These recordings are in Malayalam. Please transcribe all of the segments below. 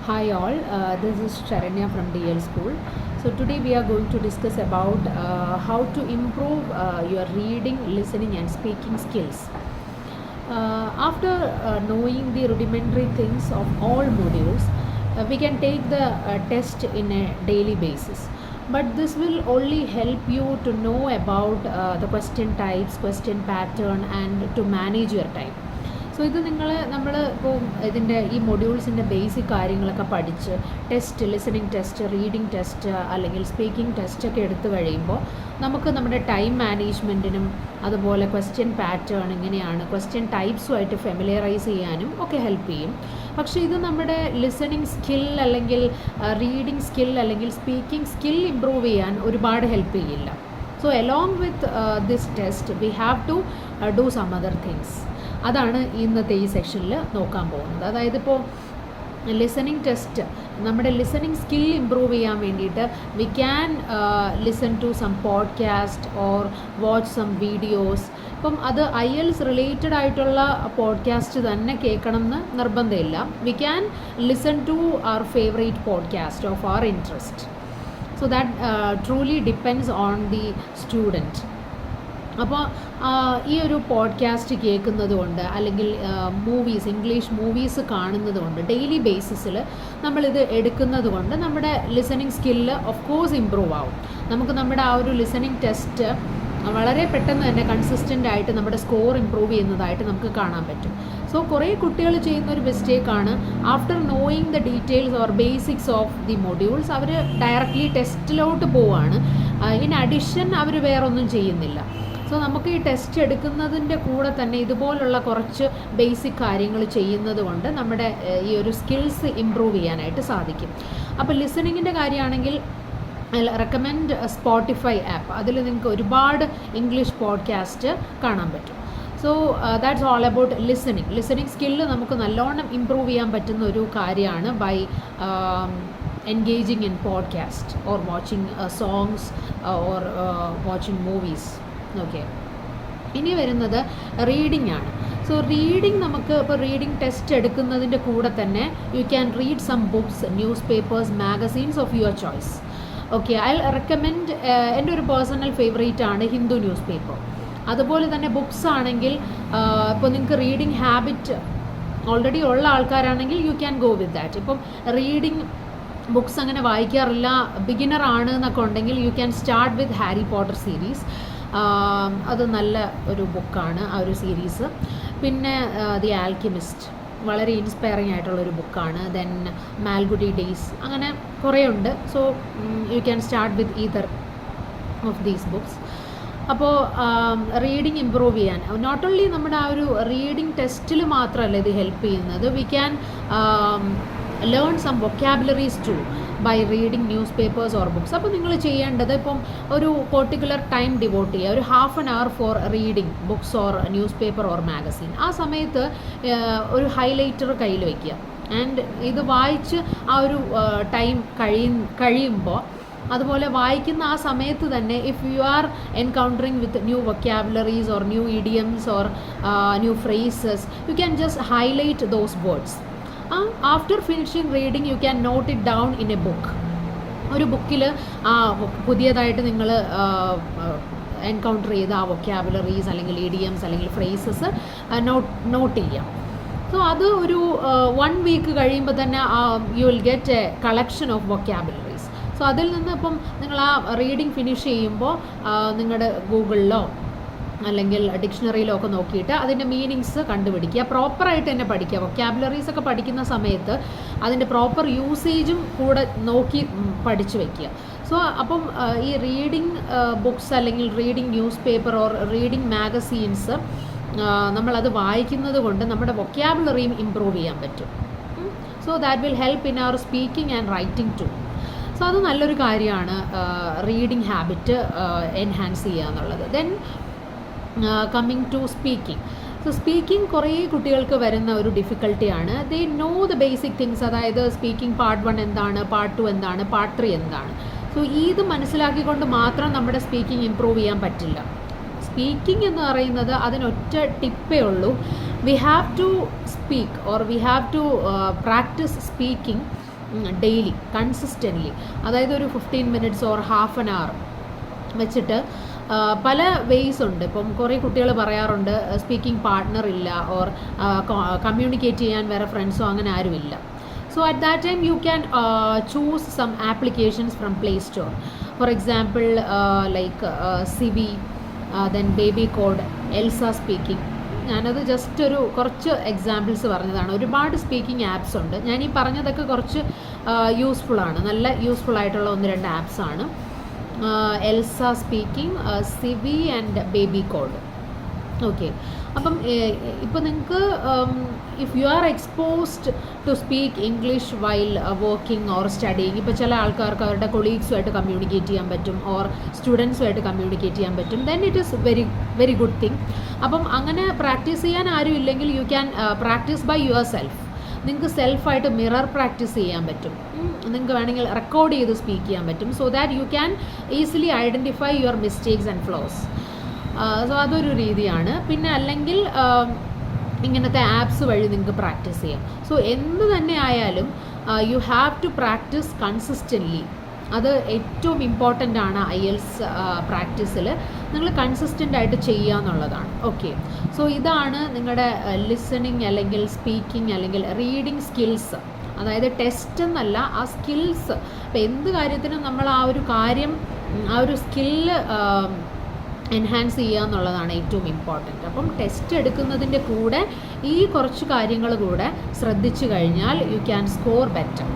Hi all, this is Sharanya from DL School. So today we are going to discuss about how to improve your reading, listening and speaking skills. After knowing the rudimentary things of all modules, we can take the test in a daily basis. But this will only help you to know about the question types, question pattern and to manage your time. So ഇത് നമ്മൾ ഇപ്പോൾ ഇതിൻ്റെ ഈ മൊഡ്യൂൾസിൻ്റെ ബേസിക് കാര്യങ്ങളൊക്കെ പഠിച്ച് test, listening test, reading test അല്ലെങ്കിൽ സ്പീക്കിംഗ് ടെസ്റ്റൊക്കെ എടുത്തു കഴിയുമ്പോൾ നമുക്ക് നമ്മുടെ ടൈം മാനേജ്മെൻറ്റിനും അതുപോലെ ക്വസ്റ്റ്യൻ പാറ്റേൺ എങ്ങനെയാണ്, ക്വസ്റ്റ്യൻ ടൈപ്സുമായിട്ട് ഫെമിലിയറൈസ് ചെയ്യാനും ഒക്കെ ഹെൽപ്പ് ചെയ്യും. പക്ഷേ ഇത് നമ്മുടെ ലിസണിങ് സ്കിൽ അല്ലെങ്കിൽ റീഡിങ് സ്കിൽ അല്ലെങ്കിൽ സ്പീക്കിംഗ് സ്കിൽ ഇമ്പ്രൂവ് ചെയ്യാൻ ഒരുപാട് ഹെൽപ്പ് ചെയ്യില്ല. So along with this test we have to do some other things. അതാണ് ഇന്നത്തെ ഈ സെക്ഷനിൽ നോക്കാൻ പോകുന്നത്. അതായത് ഇപ്പോൾ ലിസണിങ് ടെസ്റ്റ്, നമ്മുടെ ലിസണിങ് സ്കിൽ ഇമ്പ്രൂവ് ചെയ്യാൻ വേണ്ടിയിട്ട് we can listen to some podcast or watch some videos. ഇപ്പം അത് IELTS റിലേറ്റഡ് ആയിട്ടുള്ള പോഡ്കാസ്റ്റ് തന്നെ കേൾക്കണം എന്ന് നിർബന്ധമില്ല. We can listen to our favourite podcast of our interest. So that truly depends on the student. അപ്പോൾ ഈ ഒരു പോഡ്കാസ്റ്റ് കേൾക്കുന്നത് കൊണ്ട് അല്ലെങ്കിൽ മൂവീസ്, ഇംഗ്ലീഷ് മൂവീസ് കാണുന്നത് കൊണ്ട്, ഡെയിലി ബേസിസിൽ നമ്മളിത് എടുക്കുന്നത് കൊണ്ട് നമ്മുടെ listening skill of course improve ആവും. നമുക്ക് നമ്മുടെ ആ ഒരു ലിസണിങ് ടെസ്റ്റ് വളരെ പെട്ടെന്ന് തന്നെ കൺസിസ്റ്റൻ്റ് ആയിട്ട് നമ്മുടെ സ്കോർ ഇമ്പ്രൂവ് ചെയ്യുന്നതായിട്ട് നമുക്ക് കാണാൻ പറ്റും. സോ കുറേ കുട്ടികൾ ചെയ്യുന്നൊരു മിസ്റ്റേക്കാണ്, after knowing the details or basics of the modules അവർ ഡയറക്റ്റ്ലി ടെസ്റ്റിലോട്ട് പോവുകയാണ്. ഇൻ അഡിഷൻ അവർ വേറൊന്നും ചെയ്യുന്നില്ല. സോ നമുക്ക് ഈ ടെസ്റ്റ് എടുക്കുന്നതിൻ്റെ കൂടെ തന്നെ ഇതുപോലുള്ള കുറച്ച് ബേസിക് കാര്യങ്ങൾ ചെയ്യുന്നത് കൊണ്ട് നമ്മുടെ ഈ ഒരു സ്കിൽസ് ഇമ്പ്രൂവ് ചെയ്യാനായിട്ട് സാധിക്കും. അപ്പോൾ ലിസണിങ്ങിൻ്റെ കാര്യമാണെങ്കിൽ ഐ റെക്കമെൻഡ് സ്പോട്ടിഫൈ ആപ്പ്. അതിൽ നിങ്ങൾക്ക് ഒരുപാട് ഇംഗ്ലീഷ് പോഡ്കാസ്റ്റ് കാണാൻ പറ്റും. So that's all about listening skill നമുക്ക് നല്ലോണം ഇമ്പ്രൂവ് ചെയ്യാൻ പറ്റുന്ന ഒരു കാര്യമാണ് by engaging in podcast or watching songs or watching movies. Okay, ഇനി വരുന്നത് റീഡിംഗ് ആണ്. സോ റീഡിംഗ് നമുക്ക് ഇപ്പോൾ റീഡിംഗ് ടെസ്റ്റ് എടുക്കുന്നതിൻ്റെ കൂടെ തന്നെ you can read some books, newspapers, magazines of your choice. Okay, I recommend, എൻ്റെ ഒരു പേഴ്സണൽ ഫേവറേറ്റ് ആണ് ഹിന്ദു ന്യൂസ് പേപ്പർ. അതുപോലെ തന്നെ ബുക്സ് ആണെങ്കിൽ ഇപ്പോൾ നിങ്ങൾക്ക് റീഡിംഗ് ഹാബിറ്റ് ഓൾറെഡി ഉള്ള ആൾക്കാരാണെങ്കിൽ you can go with that. ഇപ്പം റീഡിംഗ് ബുക്സ് അങ്ങനെ വായിക്കാറില്ല, ബിഗിനർ ആണ് എന്നൊക്കെ ഉണ്ടെങ്കിൽ U can start with Harry Potter series. അത് നല്ല ഒരു ബുക്കാണ് ആ ഒരു സീരീസ്. പിന്നെ ദി ആൽക്കിമിസ്റ്റ് വളരെ ഇൻസ്പയറിംഗ് ആയിട്ടുള്ളൊരു ബുക്കാണ്. ദെൻ മാൽഗുഡി ഡേയ്സ്, അങ്ങനെ കുറേ ഉണ്ട്. So you can start with either of these books. അപ്പോൾ റീഡിങ് ഇമ്പ്രൂവ് ചെയ്യാൻ നോട്ട് ഓൺലി നമ്മുടെ ആ ഒരു റീഡിങ് ടെസ്റ്റിൽ മാത്രമല്ല ഇത് ഹെൽപ്പ് ചെയ്യുന്നത്. We can learn some vocabularies too by reading newspapers or books. അപ്പോൾ നിങ്ങൾ ചെയ്യേണ്ടത് ഇപ്പം ഒരു പെർട്ടിക്കുലർ ടൈം ഡിവോട്ട് ചെയ്യുക, ഒരു half an our four reading books or news paper or magazine. ആ സമയത്ത് ഒരു ഹൈലൈറ്റർ കയ്യിൽ വയ്ക്കുക. ആൻഡ് ഇത് വായിച്ച് ആ ഒരു ടൈം കഴിയുമ്പോൾ, അതുപോലെ വായിക്കുന്ന ആ സമയത്ത് തന്നെ if you are encountering with new vocabularies or new idioms or new phrases, you can just highlight those words. After finishing reading you can note it down in a book. ഒരു ബുക്കിൽ പുതിയതായിട്ട് നിങ്ങൾ എൻകൗണ്ടർ ചെയ്ത ആ വൊക്കാബുലറീസ് അല്ലെങ്കിൽ ഇഡിയംസ് അല്ലെങ്കിൽ ഫ്രേസസ് നോട്ട് ചെയ്യാം. സോ അത് ഒരു 1 വീക്ക് കഴിയുമ്പോൾ തന്നെ you will get A collection of vocabularies. So അതിൽ നിന്ന് ഇപ്പം നിങ്ങൾ ആ റീഡിങ് ഫിനിഷ് ചെയ്യുമ്പോൾ നിങ്ങളുടെ ഗൂഗിളിലോ അല്ലെങ്കിൽ ഡിക്ഷണറിയിലോ ഒക്കെ നോക്കിയിട്ട് അതിൻ്റെ മീനിങ്സ് കണ്ടുപിടിക്കുക. പ്രോപ്പറായിട്ട് തന്നെ പഠിക്കുക. വൊക്കാബുലറീസ് ഒക്കെ പഠിക്കുന്ന സമയത്ത് അതിൻ്റെ പ്രോപ്പർ യൂസേജും കൂടെ നോക്കി പഠിച്ചു വയ്ക്കുക. സോ അപ്പം ഈ റീഡിങ് ബുക്സ് അല്ലെങ്കിൽ reading news paper or reading magazines നമ്മളത് വായിക്കുന്നത് കൊണ്ട് നമ്മുടെ വൊക്കാബുലറിയും ഇമ്പ്രൂവ് ചെയ്യാൻ പറ്റും. So that will help in our speaking and writing too. So അത് നല്ലൊരു കാര്യമാണ്, റീഡിംഗ് ഹാബിറ്റ് എൻഹാൻസ് ചെയ്യുക എന്നുള്ളത്. Then coming to speaking. So speaking കുറേ കുട്ടികൾക്ക് വരുന്ന ഒരു ഡിഫിക്കൽട്ടിയാണ്. They know the basic things. അതായത് സ്പീക്കിംഗ് പാർട്ട് 1 എന്താണ്, പാർട്ട് 2 എന്താണ്, പാർട്ട് 3 എന്താണ്. സോ ഇത് മനസ്സിലാക്കിക്കൊണ്ട് മാത്രം നമ്മുടെ സ്പീക്കിംഗ് ഇമ്പ്രൂവ് ചെയ്യാൻ പറ്റില്ല. സ്പീക്കിംഗ് എന്ന് പറയുന്നത് അതിനൊറ്റ ടിപ്പേ ഉള്ളൂ. We have to speak or we have to practice speaking daily consistently, അതായത് ഒരു 15 minutes or half an hour വെച്ചിട്ട് പല വേയ്സ് ഉണ്ട്. ഇപ്പം കുറേ കുട്ടികൾ പറയാറുണ്ട് സ്പീക്കിംഗ് പാർട്ട്ണർ ഇല്ല, ഓർ കമ്മ്യൂണിക്കേറ്റ് ചെയ്യാൻ വേറെ ഫ്രണ്ട്സോ അങ്ങനെ ആരുമില്ല. So at that time you can choose some applications from play store. For example like CV, then baby code, Elsa speaking. ഞാനത് ജസ്റ്റ് ഒരു കുറച്ച് എക്സാമ്പിൾസ് പറഞ്ഞതാണ്. ഒരുപാട് സ്പീക്കിംഗ് ആപ്സ് ഉണ്ട്. ഞാൻ ഈ പറഞ്ഞതൊക്കെ കുറച്ച് യൂസ്ഫുള്ളാണ്, നല്ല യൂസ്ഫുൾ ആയിട്ടുള്ള 1-2 ആപ്സാണ്. ELSA speaking, CV and baby code. Okay, അപ്പം ഇപ്പോൾ നിങ്ങൾക്ക് if you are exposed to speak English while working or studying, ഇപ്പോൾ ചില ആൾക്കാർക്ക് അവരുടെ കൊളീഗ്സുമായിട്ട് കമ്മ്യൂണിക്കേറ്റ് ചെയ്യാൻ പറ്റും, ഓർ സ്റ്റുഡൻസുമായിട്ട് കമ്മ്യൂണിക്കേറ്റ് ചെയ്യാൻ പറ്റും, then it is very good thing. അപ്പം അങ്ങനെ പ്രാക്ടീസ് ചെയ്യാൻ ആരും ഇല്ലെങ്കിൽ you can practice by yourself. നിങ്ങൾക്ക് സെൽഫായിട്ട് മിറർ പ്രാക്ടീസ് ചെയ്യാൻ പറ്റും. നിങ്ങൾക്ക് വേണമെങ്കിൽ റെക്കോർഡ് ചെയ്ത് സ്പീക്ക് ചെയ്യാൻ പറ്റും, so that you can easily identify your mistakes and flaws. So അതൊരു രീതിയാണ്. പിന്നെ അല്ലെങ്കിൽ ഇങ്ങനത്തെ ആപ്സ് വഴി നിങ്ങൾക്ക് പ്രാക്ടീസ് ചെയ്യാം. സോ എന്ത് തന്നെ ആയാലും you have to practice consistently. അത് ഏറ്റവും ഇമ്പോർട്ടൻ്റ് ആണ്. IELTS പ്രാക്ടീസിൽ നിങ്ങൾ കൺസിസ്റ്റൻ്റ് ആയിട്ട് ചെയ്യുക എന്നുള്ളതാണ്. ഓക്കെ, സോ ഇതാണ് നിങ്ങളുടെ ലിസണിങ് അല്ലെങ്കിൽ സ്പീക്കിംഗ് അല്ലെങ്കിൽ റീഡിങ് സ്കിൽസ്. അതായത് ടെസ്റ്റ് എന്നല്ല, ആ സ്കിൽസ്. ഇപ്പോൾ എന്ത് കാര്യത്തിനും നമ്മൾ ആ ഒരു കാര്യം, ആ ഒരു സ്കില്ല് എൻഹാൻസ് ചെയ്യുക എന്നുള്ളതാണ് ഏറ്റവും ഇമ്പോർട്ടൻറ്റ്. അപ്പം ടെസ്റ്റ് എടുക്കുന്നതിൻ്റെ കൂടെ ഈ കുറച്ച് കാര്യങ്ങൾ കൂടെ ശ്രദ്ധിച്ചു കഴിഞ്ഞാൽ you can score better.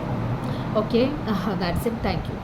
Okay, that's it. Thank you.